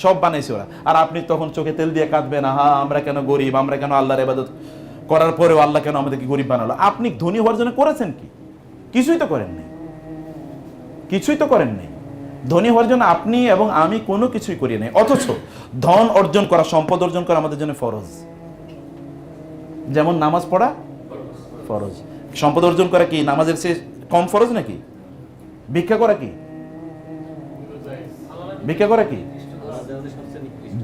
সব বানাইছে ওরা। আর আপনি তখন চোখে তেল দিয়ে কাঁদবেন, আহা আমরা কেন গরিব, আমরা কেন আল্লাহর ইবাদত করার পরেও আল্লাহ কেন আমাদেরকে গরিব বানালো। আপনি ধনী হওয়ার জন্য করেছেন কি? কিছুই তো করেন নাই, কিছুই তো করেন নাই। ধনী হওয়ার জন্য আপনি এবং আমি কোনো কিছুই করি নাই। অথচ ধন অর্জন করা, সম্পদ অর্জন করা আমাদের জন্য ফরজ। যেমন নামাজ পড়া ফরজ, সম্পদ অর্জন করা কি নামাজের চেয়ে কম ফরজ নাকি? ভিক্ষা করা কি? ভিক্ষা করা কি?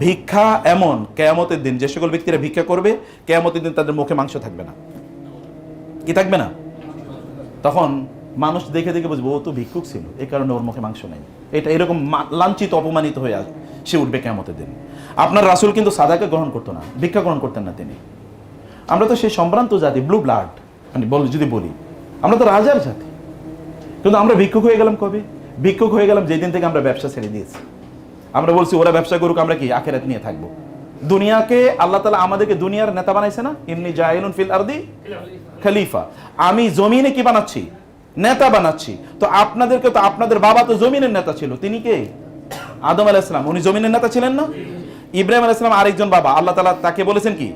ভিক্ষা এমন কিয়ামতের দিন যে সকল ব্যক্তিরা ভিক্ষা করবে, কিয়ামতের দিন তাদের মুখে মাংস থাকবে না। কি থাকবে না? তখন মানুষ দেখে দেখে বুঝবে ও তো ভিক্ষুক ছিল, এই কারণে ওর মুখে মাংস নেই। এটা এরকম লাঞ্ছিত অপমানিত হয়ে সে উঠবে কিয়ামতের দিন। আপনার রাসূল কিন্তু সাদাকা গ্রহণ করতো না, ভিক্ষা গ্রহণ করতেন না তিনি। আমরা তো সেই সম্ভ্রান্ত জাতি, ব্লু ব্লাড, মানে যদি বলি আমরা তো রাজার জাতি, কিন্তু আমরা ভিক্ষুক হয়ে গেলাম কবে? ভিক্ষুক হয়ে গেলাম যেদিন থেকে আমরা ব্যবসা ছেড়ে দিয়েছি। আমরা বলছি ওরা ব্যবসা করুক, আমরা কি আখিরাত নিয়ে থাকবো। দুনিয়াকে আল্লাহ তাআলা আমাদেরকে দুনিয়ার নেতা বানাইছে না, ইন্নী জাইলুন ফিল আরদি খলিফা, আমি জমিনে কি বানাচ্ছি? নেতা বানাচ্ছি। তো আপনাদেরকে তো, আপনাদের বাবা তো জমিনের নেতা ছিল, তিনি কে? আদম আলাইহিস সালাম, উনি জমিনের নেতা ছিলেন না? ইব্রাহিম আলাইহিস সালাম আরেকজন বাবা, আল্লাহ তাআলা তাকে বলেছেন কি?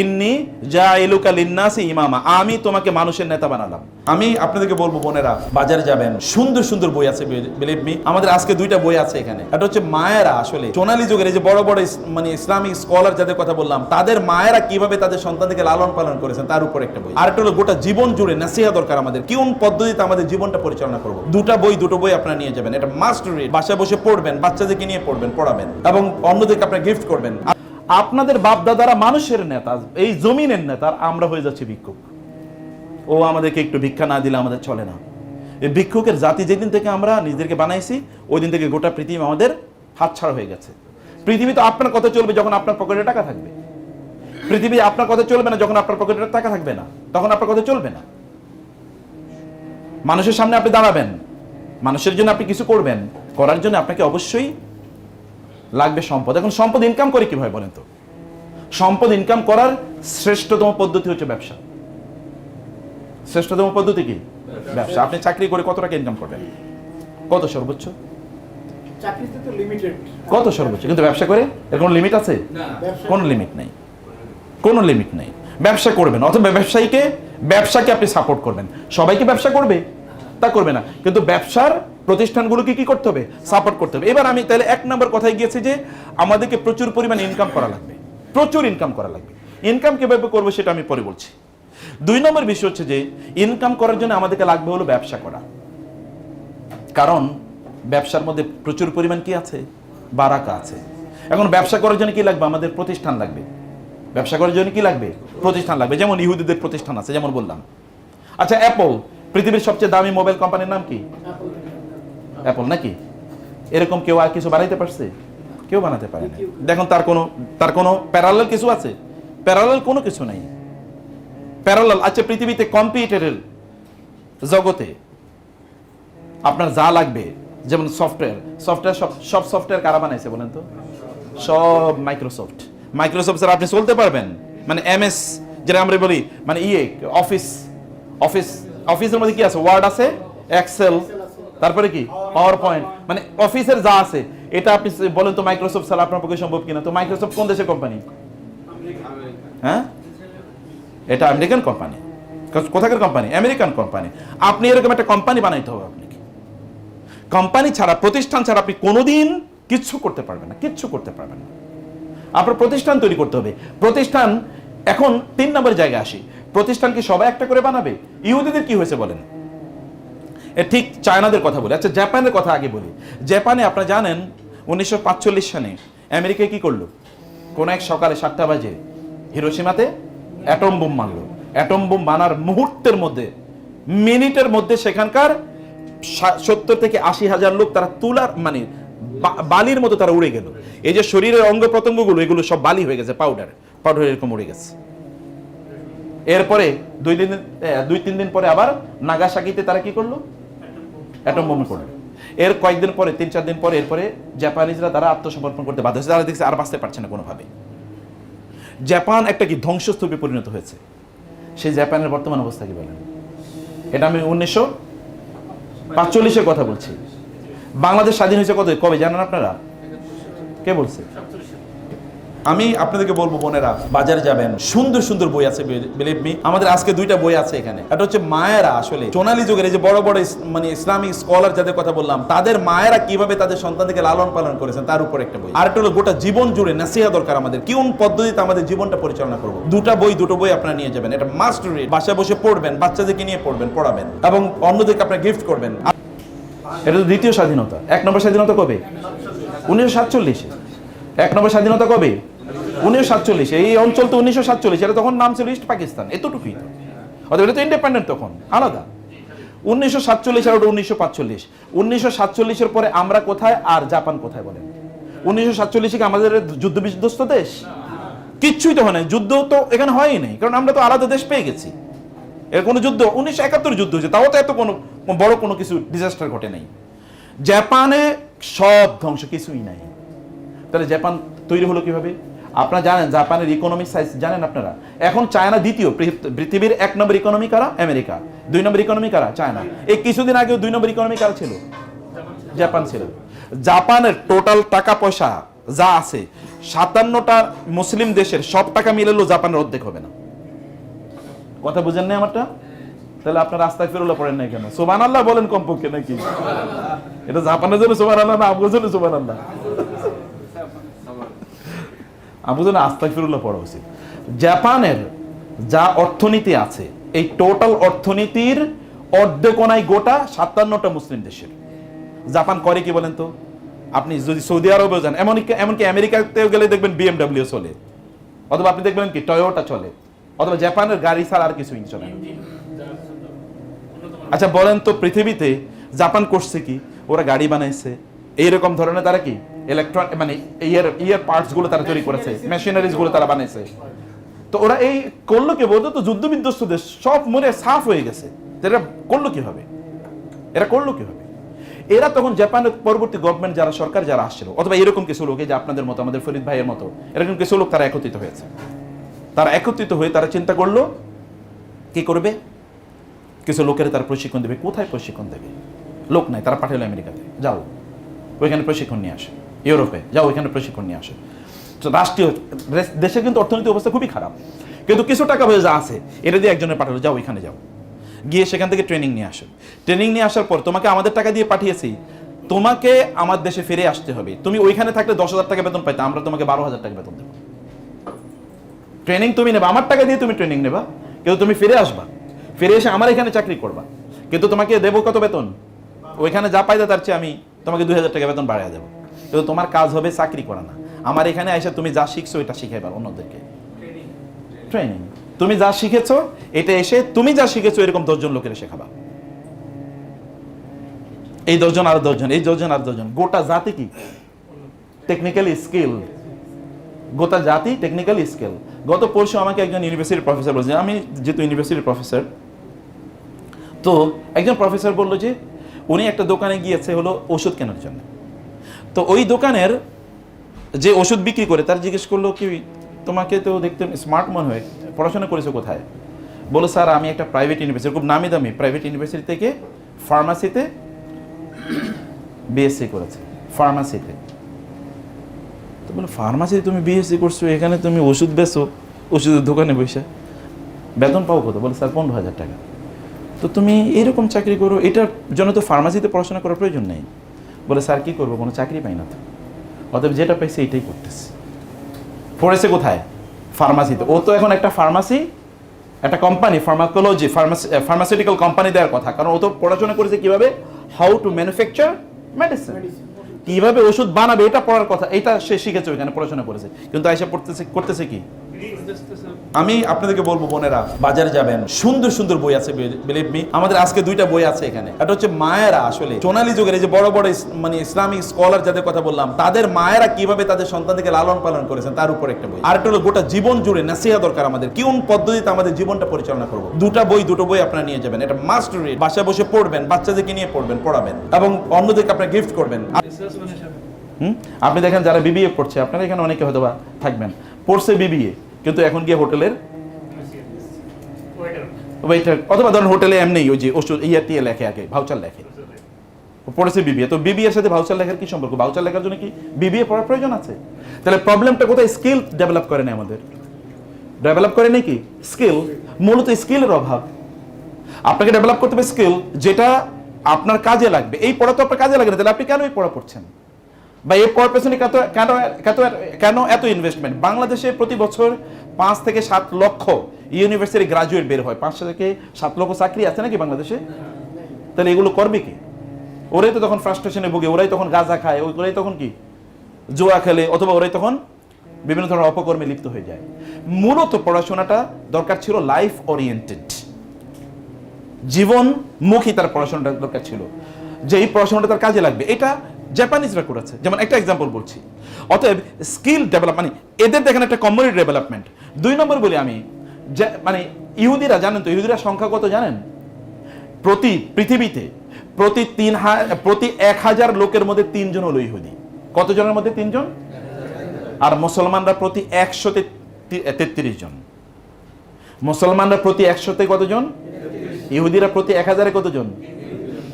ইন্নী জাইলুকা লিন্নাসি ইমামা, আমি তোমাকে মানুষের নেতা বানালাম। আমি আপনাদেরকে বলবো বোনেরা, বাজারে যাবেন, সুন্দর সুন্দর বই আছে, বিলিভ মি। আমাদের আজকে দুইটা বই আছে এখানে। এটা হচ্ছে মায়েরা আসলে সোনালী যুগের এই যে বড় বড় মানে ইসলামিক স্কলার যাদের কথা বললাম, তাদের মায়েরা কিভাবে তাদের সন্তানদেরকে লালন পালন করেছেন তার উপর একটা বই। আর একটা হলো গোটা জীবন জুড়ে নাসিহা দরকার আমাদের, কোন পদ্ধতিতে আমাদের জীবনটা পরিচালনা করবো। দুটো বই আপনারা নিয়ে যাবেন, এটা মাস্ট রিড। বাসায় বসে পড়বেন, বাচ্চাদেরকে নিয়ে পড়বেন, পড়াবেন, এবং অন্যদেরকে আপনারা গিফট করবেন। আপনাদের বাপ দাদারা মানুষের নেতা, এই জমিনের নেতা, আমরা হয়ে যাচ্ছি ভিক্ষুক। ও আমাদেরকে একটু ভিক্ষা না দিলে আমাদের চলে না। এই ভিক্ষুকের জাতি যেদিন থেকে আমরা নিজেদেরকে বানাইছি, ওই দিন থেকে গোটা পৃথিবী আমাদের হাতছাড়া হয়ে গেছে। পৃথিবী তো আপনার কথা চলবে যখন আপনার পকেটে টাকা থাকবে। পৃথিবী আপনার কথা চলবে না যখন আপনার পকেটে টাকা থাকবে না, তখন আপনার কথা চলবে না। মানুষের সামনে আপনি দাঁড়াবেন, মানুষের জন্য আপনি কিছু করবেন, করার জন্য আপনাকে অবশ্যই লাগবে সম্পদ। এখন সম্পদ ইনকাম করে কিভাবে বলেন তো? সম্পদ ইনকাম করার শ্রেষ্ঠতম পদ্ধতি হচ্ছে ব্যবসা। শ্রেষ্ঠতম পদ্ধতি কি? ব্যবসা। আপনি চাকরি করে কত টাকা ইনকাম করবেন? কত সর্বোচ্চ? চাকরিতে তো লিমিটেড। কত সর্বোচ্চ? কিন্তু ব্যবসা করে এর কোনো লিমিট আছে? কোনো লিমিট নাই, কোনো লিমিট নাই। ব্যবসা করবেন, অথবা ব্যবসাকে আপনি সাপোর্ট করবেন। সবাইকে ব্যবসা করবে তা করবে না, কিন্তু ব্যবসার প্রতিষ্ঠানগুলোকে কি করতে হবে? সাপোর্ট করতে হবে। এবার আমি তাহলে এক নম্বর কথায় গিয়েছি যে আমাদেরকে প্রচুর পরিমাণে ইনকাম করা লাগবে, প্রচুর ইনকাম করা লাগবে। ইনকাম কিভাবে করবো সেটা আমি পরে বলছি। দুই নম্বর বিষয় হচ্ছে যে ইনকাম করার জন্য আমাদেরকে লাগবে হলো ব্যবসা করা। কারণ ব্যবসার মধ্যে প্রচুর পরিমাণ কি আছে? বারাকা আছে। এখন ব্যবসা করার জন্য কি লাগবে? আমাদের প্রতিষ্ঠান লাগবে। ব্যবসা করার জন্য কি লাগবে? প্রতিষ্ঠান লাগবে। যেমন ইহুদিদের প্রতিষ্ঠান আছে, যেমন বললাম। আচ্ছা, অ্যাপল পৃথিবীর সবচেয়ে দামি মোবাইল কোম্পানির নাম কি? অ্যাপল নাকি? এরকম কেউ আর কিছু বানাইতে পারছে? কেউ বানাতে পারে না। দেখুন তার কোনো প্যারালাল কিছু আছে? প্যারালাল কোনো কিছু নাই। প্যারালাল আচ্ছা, পৃথিবীতে কম্পিউটারের জগতে আপনার যা লাগবে, যেমন সফটওয়্যার সব সফটওয়্যার কারা বানাইছে বলেন তো? সব মাইক্রোসফট স্যার আপনি চলতে পারবেন। মানে এমএস যেটা আমরা বলি, মানে অফিসের মধ্যে কি আছে? ওয়ার্ড আছে, এক্সেল, তারপরে কি পাওয়ার পয়েন্ট, মানে অফিসের যা আছে এটা আপনি বলেন তো মাইক্রোসফট ছাড়া আপনার পক্ষে সম্ভব কিনা? তো মাইক্রোসফট কোন দেশের কোম্পানি? হ্যাঁ, এটা আমেরিকান কোম্পানি। কোথাকার কোম্পানি? American company. আপনি এরকম একটা কোম্পানি বানাইতে হবে আপনাকে। কোম্পানি ছাড়া, প্রতিষ্ঠান ছাড়া আপনি কোনোদিন কিচ্ছু করতে পারবেন না, কিচ্ছু করতে পারবেন না। আপনার প্রতিষ্ঠান তৈরি করতে হবে। প্রতিষ্ঠান, এখন 3 নম্বরের জায়গায় আসি। প্রতিষ্ঠান কি সবাই একটা করে বানাবে? ইহুদিদের কি হয়েছে বলেন? ঠিক চায়নাদের কথা বলি। আচ্ছা, জাপানের কথা আগে বলি। জাপানে আপনারা জানেন 1945 সালে আমেরিকা কি করলো? কোন এক সকালে 7টা বাজে হিরোশিমাতে অ্যাটম বোম মারলো। অ্যাটম বোম বানার মুহূর্তের মধ্যে, মিনিটের মধ্যে সেখানকার 70 থেকে 80 হাজার লোক তারা তুলার মানে বালির মতো তারা উড়ে গেল। এই যে শরীরের অঙ্গ প্রত্যঙ্গগুলো, এগুলো সব বালি হয়ে গেছে, পাউডার এরকম উড়ে গেছে। এরপরে 2-3 দিন পরে আবার নাগাসাকিতে তারা কি করলো? অ্যাটম বোম করলো। এর কয়েকদিন পরে, 3-4 দিন পরে, এরপরে জাপানিজরা তারা আত্মসমর্পণ করতে বাধ্য হয়েছে। তারা দেখছে আর বাঁচতে পারছে না কোনোভাবে। জাপান একটা কি ধ্বংসস্তূপে পরিণত হয়েছে। সেই জাপানের বর্তমান অবস্থা কি বলেন? এটা আমি 1945-এর কথা বলছি। বাংলাদেশ স্বাধীন হয়েছে কবে জানেন আপনারা? কে বলছে? আমি আপনাদেরকে বলবো বোনেরা, বাজারে যাবেন, সুন্দর সুন্দর বই আছে, বিলিভ মি। আমাদের আজকে দুইটা বই আছে এখানে। এটা হচ্ছে মায়েরা আসলে সোনালী যুগের এই যে বড় বড় মানে ইসলামিক স্কলার যাদের কথা বললাম, তাদের মায়েরা কিভাবে তাদের সন্তানদেরকে লালন পালন করেছেন তার উপর একটা বই। আর একটা হলো গোটা জীবন জুড়ে নাসিহা দরকার আমাদের, কোন পদ্ধতিতে আমাদের জীবনটা পরিচালনা করবো। দুটো বই আপনারা নিয়ে যাবেন, এটা মাস্ট রিড। বাসায় বসে পড়বেন, বাচ্চাদেরকে নিয়ে পড়বেন, পড়াবেন এবং অন্যদেরকে আপনারা গিফট করবেন। এটা তো দ্বিতীয় স্বাধীনতা। 1 নম্বর স্বাধীনতা কবে? 1947। 1 নম্বর স্বাধীনতা কবে? 1947। এই অঞ্চল তো 1947, এটা তখন নাম ছিল ইস্ট পাকিস্তান, এতটুকুই তো। অতএব এটা তো ইন্ডিপেন্ডেন্ট, তখন আলাদা। 1947 আর 1945। 1947-এর পরে আমরা কোথায় আর জাপান কোথায় বলেন? 1947 কি আমাদের যুদ্ধ বিধ্বস্ত দেশ? কিচ্ছুই তো হয় না, যুদ্ধ তো এখানে হয়ই নাই, কারণ আমরা তো আলাদা দেশ পেয়ে গেছি। এর কোনো যুদ্ধ 1971 যুদ্ধ হয়েছে, তাও তো এত কোনো বড় কোনো কিছু ডিজাস্টার ঘটে নাই। জাপানে সব ধ্বংস, কিছুই নাই। তাহলে জাপান তৈরি হলো কিভাবে? আপনারা জানেন জাপানের ইকোনমিক সাইজ জানেন আপনারা? এখন চায়না দ্বিতীয়, পৃথিবীর 1 নম্বর ইকোনমি কারা? আমেরিকা। 2 নম্বর ইকোনমি কারা? চায়না। এই কিছুদিন আগেও 2 নম্বর ইকোনমি কারা ছিল? জাপান ছিল। জাপানের টোটাল টাকা পয়সা যা আছে 57টা মুসলিম দেশের সব টাকা মিলালেও জাপানের অর্ধেক হবে না। কথা বুঝেন না আমারটা? তাহলে আপনারা আস্তাগফিরুল্লাহ পড়েন না কেন? সুবহানাল্লাহ বলেন কমপক্ষে, নাকি? এটা জাপানের জন্য সুবহানাল্লাহ না আপনার জন্য সুবহানাল্লাহ? আপনার আস্তাগফিরুল্লাহ পড়া উচিত। জাপানের যা অর্থনীতি আছে, এই টোটাল অর্থনীতির অর্ধেকোনাই গোটা 57টা মুসলিম দেশের। জাপান করে কি বলেন তো? আপনি যদি সৌদি আরবেও যান, এমনকি আমেরিকাতেও গেলে দেখবেন BMW চলে, অথবা আপনি দেখবেন কি টয়োটা চলে, অথবা জাপানের গাড়ি ছাড়া আর কিছুই চলে না। আচ্ছা বলেন তো, পৃথিবীতে জাপান করছে কি? ওরা গাড়ি বানাইছে, এইরকম ধরনের তারা কি ইলেকট্রন মানে ইয়ার পার্টস গুলো তারা তৈরি করেছে, মেশিনারিজ গুলো তারা বানাইছে। তো ওরা এই করলো কি? বলতো তো যুদ্ধ বিধ্বস্ত দেশ, সব মরে সাফ হয়ে গেছে। এরা করলো কিভাবে? এরা তখন জাপানের পরবর্তী গভর্নমেন্ট যারা, সরকার যারা আসছিল, অথবা এরকম কিছু লোক, এই যে আপনাদের মতো, আমাদের ফরিদ ভাইয়ের মতো এরকম কিছু লোক, তারা একত্রিত হয়েছে। তারা একত্রিত হয়ে তারা চিন্তা করলো কি করবে। কিছু লোকের তারা প্রশিক্ষণ দেবে। কোথায় প্রশিক্ষণ দেবে? লোক নাই, তারা পাঠালো আমেরিকাতে, যাও ওইখানে প্রশিক্ষণ নিয়ে আসে। ইউরোপে যাও, ওইখানে প্রশিক্ষণ নিয়ে আসে। রাষ্ট্রীয় দেশের কিন্তু অর্থনৈতিক অবস্থা খুবই খারাপ, কিন্তু কিছু টাকা পয়সা যা আছে এটা দিয়ে একজনের পাঠালো, যাও ওইখানে যাও, গিয়ে সেখান থেকে ট্রেনিং নিয়ে আসো। ট্রেনিং নিয়ে আসার পর তোমাকে আমাদের টাকা দিয়ে পাঠিয়েছি, তোমাকে আমার দেশে ফিরে আসতে হবে। তুমি ওইখানে থাকলে 10,000 টাকা বেতন পাইতে, আমরা তোমাকে 12,000 টাকা বেতন দেবো। ট্রেনিং তুমি নেবা, আমার টাকা দিয়ে তুমি ট্রেনিং নেবা, কিন্তু তুমি ফিরে আসবা, ফিরে এসে আমার এখানে চাকরি করবা, কিন্তু তোমাকে দেবো কত বেতন? ওইখানে যা পাইতে তার চেয়ে আমি তোমাকে 2,000 টাকা বেতন বাড়িয়ে দেবো, কিন্তু তোমার কাজ হবে চাকরি করা না, আমার এখানে এসে তুমি যা শিখছো এটা শিখাইবা অন্যদেরকে। ট্রেনিং, তুমি যা শিখেছো এটা এসে তুমি যা শিখেছো এরকম 10 জন লোকের শেখাবা। এই 10 জন আর 10 জন, এই 10 জন আর 10 জন, গোটা জাতি কি টেকনিক্যালি স্কিল, গোটা জাতি টেকনিক্যালি স্কিল। গত পরশু আমাকে একজন ইউনিভার্সিটির প্রফেসর বলছে, আমি যেহেতু ইউনিভার্সিটির প্রফেসর, তো একজন প্রফেসর বললো যে উনি একটা দোকানে গিয়েছে হলো ওষুধ কেনার জন্য। তো ওই দোকানের যে ওষুধ বিক্রি করে তার জিজ্ঞেস করলো কি, তোমাকে তো দেখতে স্মার্ট মনে হয়, পড়াশোনা করেছো কোথায়? বলো স্যার আমি একটা প্রাইভেট ইউনিভার্সিটি, খুব নামি দামি প্রাইভেট ইউনিভার্সিটি থেকে ফার্মাসিতে বিএসসি করেছে, ফার্মাসিতে। তো বলো ফার্মাসিতে তুমি বিএসসি করছো, এখানে তুমি ওষুধ বেচো, ওষুধের দোকানে বসে বেতন পাও কত? বলে স্যার 15,000 টাকা। তো তুমি এরকম চাকরি করো, এটার জন্য তো ফার্মাসিতে পড়াশোনা করার প্রয়োজন নেই। বলে স্যার কি করবো, কোনো চাকরি পাই না তো, অতএব যেটা পাইছে এটাই করতেছে। পড়েছে কোথায়? ফার্মাসিতে। ও তো এখন একটা ফার্মাসি, একটা কোম্পানি, ফার্মাকোলজি, ফার্মাসিউটিক্যাল কোম্পানি দেওয়ার কথা, কারণ ও তো পড়াশোনা করেছে কিভাবে হাউ টু ম্যানুফ্যাকচার মেডিসিন, কিভাবে ওষুধ বানাবে এটা পড়ার কথা, এটা সে শিখেছে, ওইখানে পড়াশোনা করেছে, কিন্তু আইসা করতেছে কি? আমি আপনাদেরকে বলবো বোনেরা, বাজারে যাবেন, সুন্দর সুন্দর বই আছে, বিলিভ মি। আমাদের আজকে দুইটা বই আছে এখানে। এটা হচ্ছে মায়েরা আসলে সোনালী যুগের এই যে বড় বড় মানে ইসলামিক স্কলার যাদের কথা বললাম, তাদের মায়েরা কিভাবে তাদের সন্তানদেরকে লালন পালন করেছেন তার উপর একটা বই। আর একটা হলো গোটা জীবন জুড়ে নাসিহা দরকার আমাদের, কোন পদ্ধতিতে আমাদের জীবনটা পরিচালনা করবো। দুটো বই আপনারা নিয়ে যাবেন, এটা মাস্ট রিড। বাসায় বসে পড়বেন, বাচ্চাদেরকে নিয়ে পড়বেন, পড়াবেন এবং অন্যদেরকে আপনারা গিফট করবেন। আপনি দেখেন যারা বিবিএ পড়ছে, আপনারা এখানে অনেকে হয়তো বা থাকবেন, পড়ছে বিবিএ, কিন্তু এখন গিয়ে হোটেলের ওয়েটার, অথবা ধরেন হোটেলে এমনি ওই যে ওষুধ টিয়ে লেখে, আগে ভাউচার লেখে। পড়েছে বিবিএ, তো বিবিএ এর সাথে ভাউচার লেখার কি সম্পর্ক? ভাউচার লেখার জন্য কি বিবিএ পড়ার প্রয়োজন আছে? তাহলে প্রবলেমটা কোথায়? স্কিল ডেভেলপ করে না, আমাদের ডেভেলপ করে নাকি স্কিল, মূলত স্কিলের অভাব। আপনাকে ডেভেলপ করতে হবে স্কিল, যেটা আপনার কাজে লাগবে। এই পড়া তো আপনার কাজে লাগে না, তাহলে আপনি কেন এই পড়া পড়ছেন? বা এই পড়ার পেছনে কেন এত ইনভেস্টমেন্ট? বাংলাদেশে প্রতি বছর 5 থেকে 7 লক্ষ ইউনিভার্সিটি গ্রাজুয়েট বের হয়, 5 থেকে 7 লক্ষ চাকরি আছে নাকি বাংলাদেশে? তাহলে এগুলো করবে কি? ওরাই তো তখন ফ্রাস্ট্রেশনে ভোগে, ওরাই তখন গাঁজা খায়, ওরাই তখন কি জুয়া খেলে, অথবা ওরাই তখন বিভিন্ন ধরনের অপকর্মে লিপ্ত হয়ে যায়। মূলত পড়াশোনাটা দরকার ছিল লাইফ ওরিয়েন্টেড, জীবনমুখী তার পড়াশোনাটা দরকার ছিল, যে এই পড়াশোনাটা তার কাজে লাগবে। এটা জাপানিজরা করেছে, যেমন একটা এক্সাম্পল বলছি। অতএব স্কিল ডেভেলপ মানে এদের দেখেন একটা কমিউনিটি ডেভেলপমেন্ট। 2 নম্বর বলি আমি, মানে ইহুদিরা, জানেন তো ইহুদিরা সংখ্যা কত জানেন? পৃথিবীতে প্রতি 1000 লোকের মধ্যে 3 জন হলো ইহুদি। কতজনের মধ্যে? 3 জন। আর মুসলমানরা প্রতি 133 জন। মুসলমানরা প্রতি 100-তে কতজন? ইহুদিরা প্রতি 1000-এ কতজন?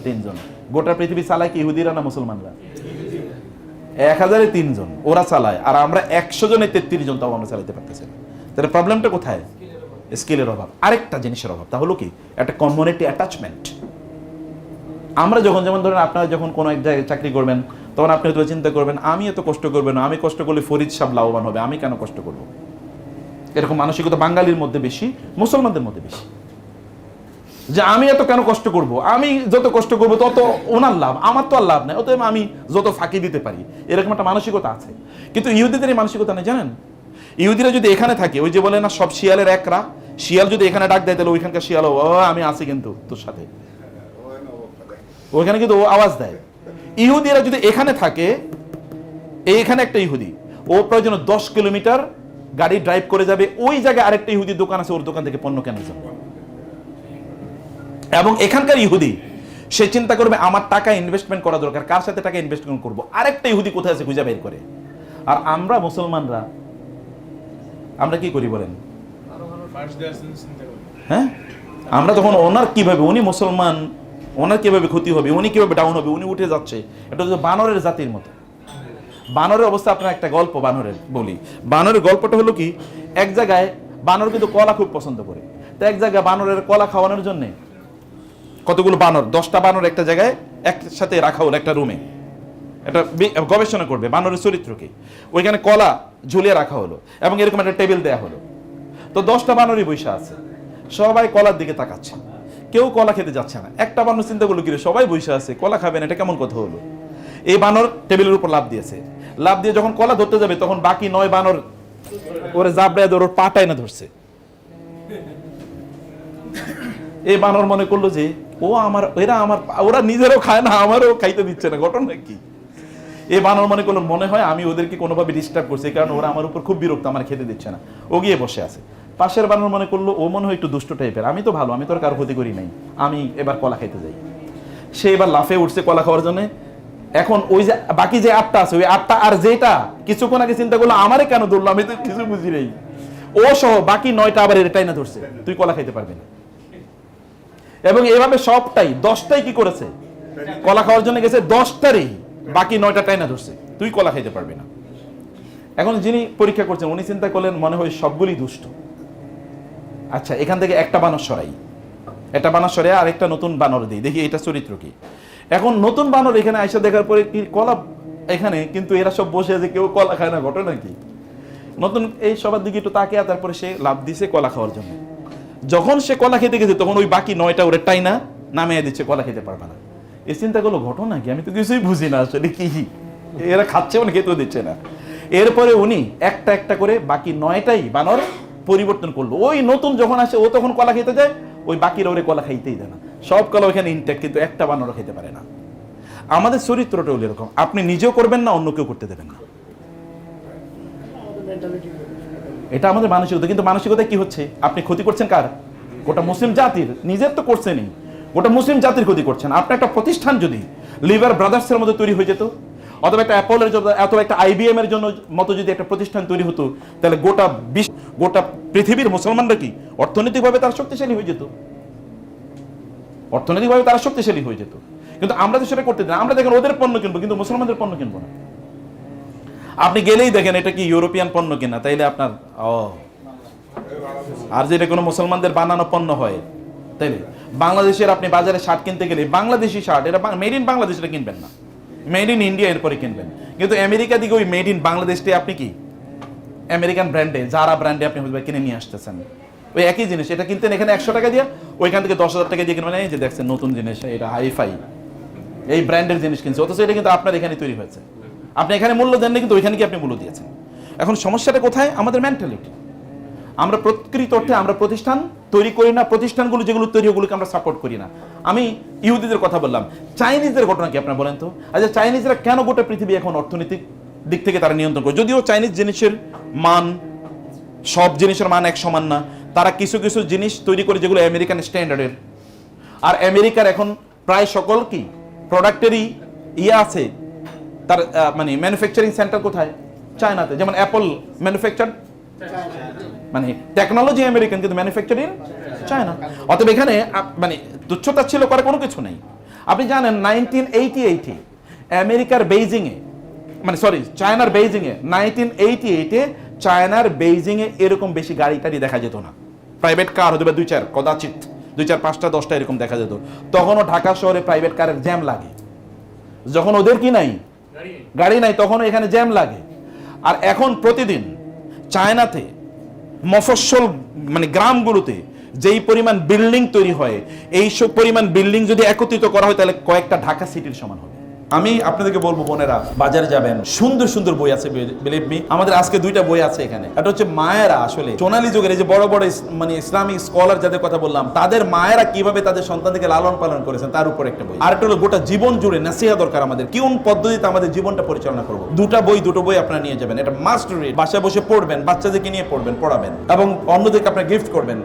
3 জন। গোটা পৃথিবী চালায় কি ইহুদিরা না মুসলমানরা? 1000-এ 3 জন ওরা চালায়, আর আমরা 100 জনে 33 জন, তাও আমরা চালাতে পারতেছি না। তাহলে প্রবলেমটা কোথায়? স্কিলের অভাব। আরেকটা জিনিসের অভাব, তা হলো কি একটা কমিউনিটি অ্যাটাচমেন্ট। আমরা যখন, যেমন ধরেন আপনারা যখন কোনো এক জায়গায় চাকরি করবেন, তখন আপনি হয়তো চিন্তা করবেন আমি এত কষ্ট করবেন না, আমি কষ্ট করলে ফরিদ সাহেব লাভবান হবে, আমি কেন কষ্ট করব? এরকম মানসিকতা বাঙালির মধ্যে বেশি, মুসলমানদের মধ্যে বেশি, যে আমি এত কেন কষ্ট করব, আমি যত কষ্ট করব তত ওনার লাভ, আমার তো আর লাভ নেই, অতএব আমি যত ফাঁকি দিতে পারি, এরকম একটা মানসিকতা আছে। কিন্তু ইহুদিদের এই মানসিকতা নেই, জানেন? ইহুদিরা যদি এখানে থাকে, ওই যে বলে না সব শিয়ালের একরা, শিয়াল যদি এখানে ডাক দেয় তাহলে ওইখানকার শিয়াল আমি আছি কিন্তু তোর সাথে, ওইখানে কিন্তু ও আওয়াজ দেয়। ইহুদিরা যদি এখানে থাকে, এইখানে একটা ইহুদি, ও প্রয়োজন 10 কিলোমিটার গাড়ি ড্রাইভ করে যাবে, ওই জায়গায় আরেকটা ইহুদির দোকান আছে, ওর দোকান থেকে পণ্য কেনার জন্য। এবং এখানকার ইহুদি সে চিন্তা করবে আমার টাকা ইনভেস্টমেন্ট করা দরকার, কার সাথে টাকা ইনভেস্টমেন্ট করব, আরেকটা ইহুদি কোথায় আছে খুঁজে বের করে। আর আমরা মুসলমানরা আমরা কি করি বলেন? হ্যাঁ, আমরা তখন ওনার কিভাবে, উনি মুসলমান, ওনার কিভাবে ক্ষতি হবে, উনি কিভাবে ডাউন হবে, উনি উঠে যাচ্ছে, এটা হচ্ছে বানরের জাতির মতো। বানরের অবস্থা, আপনার একটা গল্প বানরের বলি। বানরের গল্পটা হলো কি, এক জায়গায় বানর কিন্তু কলা খুব পছন্দ করে, তো এক জায়গায় বানরের কলা খাওয়ানোর জন্য কতগুলো বানর, 10টা বানর একটা জায়গায় একসাথে রাখা হলো একটা রুমে, এটা গবেষণা করবে বানরের চরিত্রকে। ওইখানে কলা ঝুলিয়ে রাখা হলো এবং এরকম একটা টেবিল দেয়া হলো। তো 10টা বানরই বসে আছে, সবাই কলার দিকে তাকাচ্ছে, কেউ কলা খেতে যাচ্ছে না। একটা বানর চিন্তা করলো কি রে, সবাই বসে আছে, কলা খাবে না, এটা কেমন কথা হলো? এই বানর টেবিলের উপর লাফ দিয়েছে, লাফ দিয়ে যখন কলা ধরতে যাবে তখন বাকি 9 বানর ওরে জাবড়ায় ধরে ওর পাটায় না ধরছে। এই বানর মনে করলো যে ওরা নিজেরাও খায় না, আমারও খাইতে দিচ্ছে না, ঘটনা কি? এই বানর মনে করলো মনে হয় আমি ওদেরকে কোনোভাবে ডিস্টার্ব করছি, কারণ ওরা আমার উপর খুব বিরক্ত, আমার খেতে দিচ্ছে না। ও গিয়ে বসে আছে। পাশের বানর মনে করলো ও মনে হয় একটু দুষ্ট টাইপের, আমি তো ভালো, আমি তো আর কারো ক্ষতি করি নাই, আমি এবার কলা খাইতে যাই। সে এবার লাফে উঠছে কলা খাওয়ার জন্য। এখন ওই যে বাকি যে 8টা আছে, ওই 8টা আর যেটা কিছুক্ষণ আগে চিন্তা করলো আমারে কেন ধরলো, আমি তো কিছু বুঝি নেই, ও সহ বাকি 9টা আবার এটাই না ধরছে, তুই কলা খাইতে পারবি না। এবং এইভাবে সবটাই 10টাই কি করেছে, কলা খাওয়ার জন্য গেছে, 10টারই বাকি 9টা টাই না ধরছে, তুই কলা খাইতে পারবি না। এখন যিনি পরীক্ষা করছেন উনি চিন্তা করলেন মনে হয় সবগুলি দুষ্ট, আচ্ছা এখান থেকে একটা বানর সরাই, একটা বানর সরে আর একটা নতুন বানর দিই, দেখি এটা চরিত্র কি। এখন নতুন বানর এখানে আইসা দেখার পরে কি কলা এখানে, কিন্তু এরা সব বসে আছে, কেউ কলা খায় না, ঘটনা কি? নতুন এই সবার দিকে একটু তাকিয়ে, তারপরে সে লাভ দিছে কলা খাওয়ার জন্য। যখন সে কলা খেতে গেছে তখন ওই বাকি 9টা ওরে টাই না নামিয়ে দিচ্ছে, কলা খেতে পারবে না। এই চিন্তা করলো ঘটনা কি, আমি তো কিছুই বুঝি না আসলে কি, এরা খাচ্ছে মানে খেতেও দিচ্ছে না। এরপরে উনি একটা একটা করে বাকি 9টাই বানর পরিবর্তন করলো। ওই নতুন যখন আসে ও তখন কলা খেতে যায়, ওই বাকিরা ওরে কলা খাইতেই দেয় না, সব কলা ওইখানে ইনট্যাক্ট, কিন্তু একটা বানরও খেতে পারে না। আমাদের চরিত্রটা হলো এরকম, আপনি নিজেও করবেন না, অন্য কেউ করতে দেবেন না, এটা আমাদের মানসিকতা। কিন্তু মানসিকতা কি হচ্ছে, আপনি ক্ষতি করছেন কার? গোটা মুসলিম জাতির, নিজের তো করছেনই, গোটা মুসলিম জাতির ক্ষতি করছেন। আপনার একটা প্রতিষ্ঠান যদি লিভার ব্রাদার্সের মতো তৈরি হয়ে যেত, অথবা একটা অ্যাপলের জন্য, অথবা একটা IBM এর জন্য মতো যদি একটা প্রতিষ্ঠান তৈরি হতো, তাহলে গোটা পৃথিবীর মুসলমানরা কি অর্থনৈতিকভাবে তারা শক্তিশালী হয়ে যেত, অর্থনৈতিকভাবে তারা শক্তিশালী হয়ে যেত। কিন্তু আমরা তো সেটা করতে দিই না। আমরা দেখেন ওদের পণ্য কিনবো কিন্তু মুসলমানদের পণ্য কিনবো না। আপনি গেলেই দেখেন এটা কি ইউরোপিয়ান পণ্য কিনা, তাইলে আপনার আর যেটা কোনো মুসলমানদের বানানো পণ্য হয়, তাইলে বাংলাদেশের আপনি বাজারে শার্ট কিনতে গেলে বাংলাদেশি শার্ট, এটা মেড ইন বাংলাদেশ, এটা কিনবেন না, মেড ইন ইন্ডিয়া এরপরে কিনবেন। কিন্তু আমেরিকা দিকে ওই মেড ইন বাংলাদেশটাই আপনি কি আমেরিকান ব্র্যান্ডে, যারা ব্র্যান্ডে আপনি কিনে নিয়ে আসতেছেন, ওই একই জিনিস এটা কিনতেন এখানে 100 টাকা দিয়ে, ওইখান থেকে 10,000 টাকা দিয়ে কিনবেন। এই যে দেখছেন নতুন জিনিস, এটা হাইফাই, এই ব্র্যান্ডের জিনিস কিনছে, অথচ এটা কিন্তু আপনার এখানে তৈরি হয়েছে। আপনি এখানে মূল্য দেন না, কিন্তু ওইখানে কি আপনি মূল্য দিয়েছেন। এখন সমস্যাটা কোথায়? আমাদের মেন্টালিটি। আমরা প্রকৃত অর্থে আমরা প্রতিষ্ঠান তৈরি করি না, প্রতিষ্ঠানগুলো যেগুলো তৈরি ওগুলোকে আমরা সাপোর্ট করি না। আমি ইহুদিদের কথা বললাম, চাইনিজদের ঘটনা কি আপনারা বলেন তো? আচ্ছা, চাইনিজরা কেন গোটা পৃথিবী এখন অর্থনৈতিক দিক থেকে তারা নিয়ন্ত্রণ করে? যদিও চাইনিজ জিনিসের মান, সব জিনিসের মান এক সমান না, তারা কিছু কিছু জিনিস তৈরি করে যেগুলো আমেরিকান স্ট্যান্ডার্ডের। আর আমেরিকার এখন প্রায় সকল কি প্রোডাক্টেরই আছে, তার মানে ম্যানুফ্যাকচারিং সেন্টার কোথায়? চায়নাতে। যেমন অ্যাপল ম্যানুফ্যাকচার, মানে টেকনোলজি আমেরিকান কিন্তু ম্যানুফ্যাকচারিং চায়না। অতএব এখানে মানে তুচ্ছতাচ্ছিল্য করার কোনো কিছু নেই। আপনি জানেন 1988 আমেরিকার বেইজিংয়ে, মানে সরি চায়নার বেইজিংয়ে, 1988-এ চায়নার বেইজিংয়ে এরকম বেশি গাড়ি টাড়ি দেখা যেত না। প্রাইভেট কার হতে পারে 2-4, কদাচিৎ 2-4, 5টা 10টা এরকম দেখা যেত। তখনও ঢাকা শহরে প্রাইভেট কারের জ্যাম লাগে। যখন ওদের কি নাই, গাড়ি নাই, তখনও এখানে জ্যাম লাগে। আর এখন প্রতিদিন চায়নাতে মফস্বল মানে গ্রামগুলোতে যেই পরিমাণ বিল্ডিং তৈরি হয়, এই সব পরিমাণ বিল্ডিং যদি একত্রিত করা হয় তাহলে কয়েকটা ঢাকা সিটির সমান হবে। আমি আপনাদেরকে বলবো, বোনেরা বাজারে যাবেন, সুন্দর সুন্দর বই আছে, বিলিভ মি। আমাদের আজকে 2টা বই আছে এখানে। এটা হচ্ছে মায়েরা আসলে সোনালী যুগের এই যে বড় বড় মানে ইসলামিক স্কলার যাদের কথা বললাম, তাদের মায়েরা কিভাবে তাদের সন্তানদেরকে লালন পালন করেছেন তার উপর একটা বই। আর একটা হলো গোটা জীবন জুড়ে নাসিহা দরকার আমাদের, কোন পদ্ধতিতে আমাদের জীবনটা পরিচালনা করবো। দুটো বই আপনারা নিয়ে যাবেন, এটা মাস্ট রিড। বাসায় বসে পড়বেন, বাচ্চাদেরকে নিয়ে পড়বেন, পড়াবেন এবং অন্যদেরকে আপনারা গিফট করবেন।